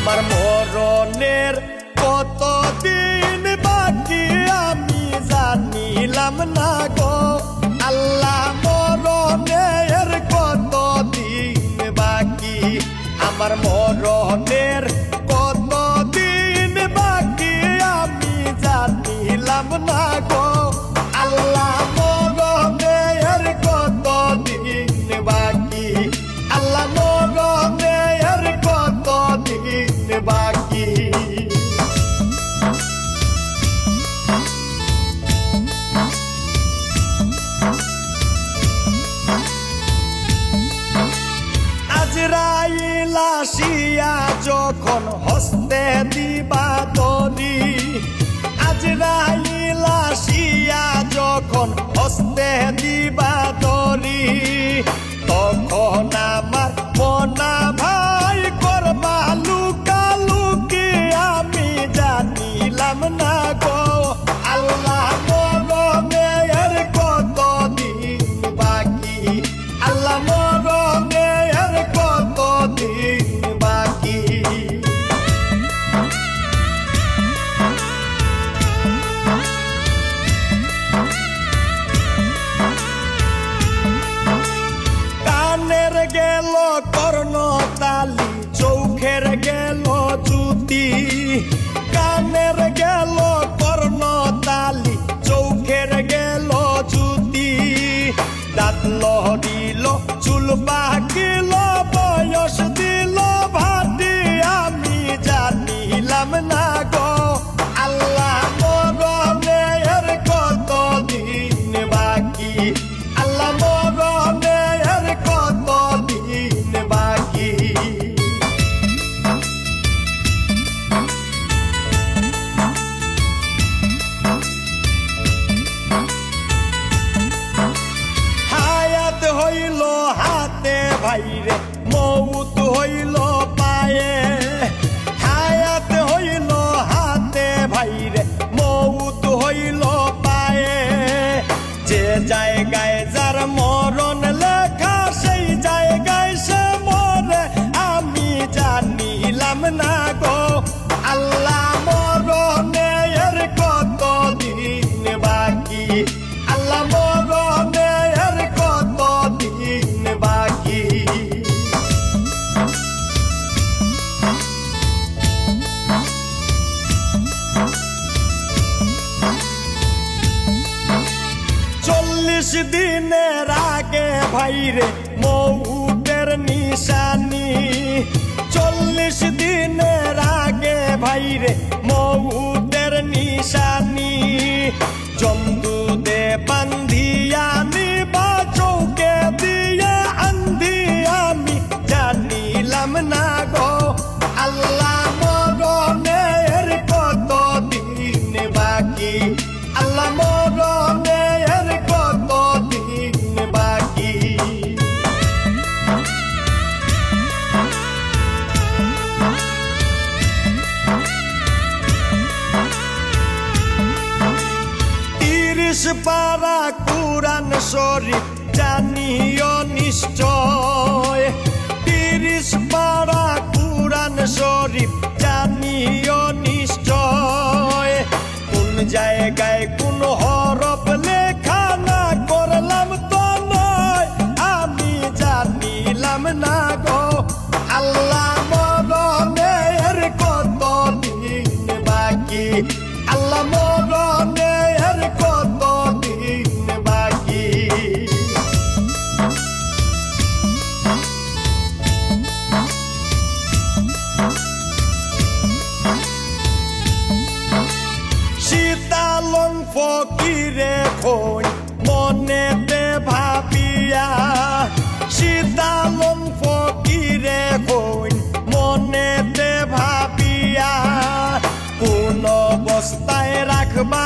আমার মরণের কতদিন বাকি আমি জানিলাম না গো আল্লাহ, মরণের কতদিন বাকি, আমার মরণের কতদিন বাকি আমি জানিলাম না গো আল্লাহ, মরণের কতদিন বাকি, আল্লাহ মরণের কতদিন বাকি। আজরাইল আসিয়া যখন হস্তে দিবা তরি, আজরাইল আসিয়া যখন হস্তে দিবা তরি, তখন আমার মনা ভাই করবা লুকালুকি আমি জানিলাম না গো আল্লাহ, মরণের কতদিন বাকি, আল্লাহ মরণের কতদিন বাকি। কানের গেল কর্ণতালি, চোখের গেল জুতি, কানের গেল কর্ণতালি, চোখের গেল জুতি, দাঁত লহরিল চুল পাকিল বয়স দিল ভাটি আমি জানিলাম না গো আল্লাহ, মরণের কতদিন বাকি, আল্লাহ মরণের কতদিন বাকি। হায়াত হইল হাতে ভাইরে, মৌত হইল পায়ে, হায়াত হইল হাতে ভাইরে, মৌত হইল পায়ে, যে জায়গায় যার মরণ লেখা সেই জায়গায় সে মরে আমি জানিলাম না গো আল্লাহ, মরণের কতদিন বাকি, আল্লাহ মরণের কতদিন বাকি। চল্লিশ দিনের আগে ভাইরে মৌতের নিশানি, 40 দিনের আগে ভাইরে মৌতের নিশানি, জমদুদে বান্ধিয়া নিবা চৌকে দিয়ে আন্ধি আমি জানিলাম না গো আল্লাহ, মরণের কতদিন বাকি, আল্লাহ মরণের কতদিন বাকি। পারা কুরআন শরীফ জানিও নিশ্চয়, 30 পারা কুরআন শরীফ জানিও নিশ্চয়, কোন জায়গায় কোন হরফ লেখা না করলাম তো নয় আমি জানিলাম না গো আল্লাহ, মরণের কতদিন বাকি, আল্লাহ মরণের কতদিন বাকি। শীতালং ফকিরে খোঁজ মনেতে ভাবিয়া, শীতালং ফকিরে খোঁজ মনেতে ভাবিয়া, কোন অবস্থায় রাখবা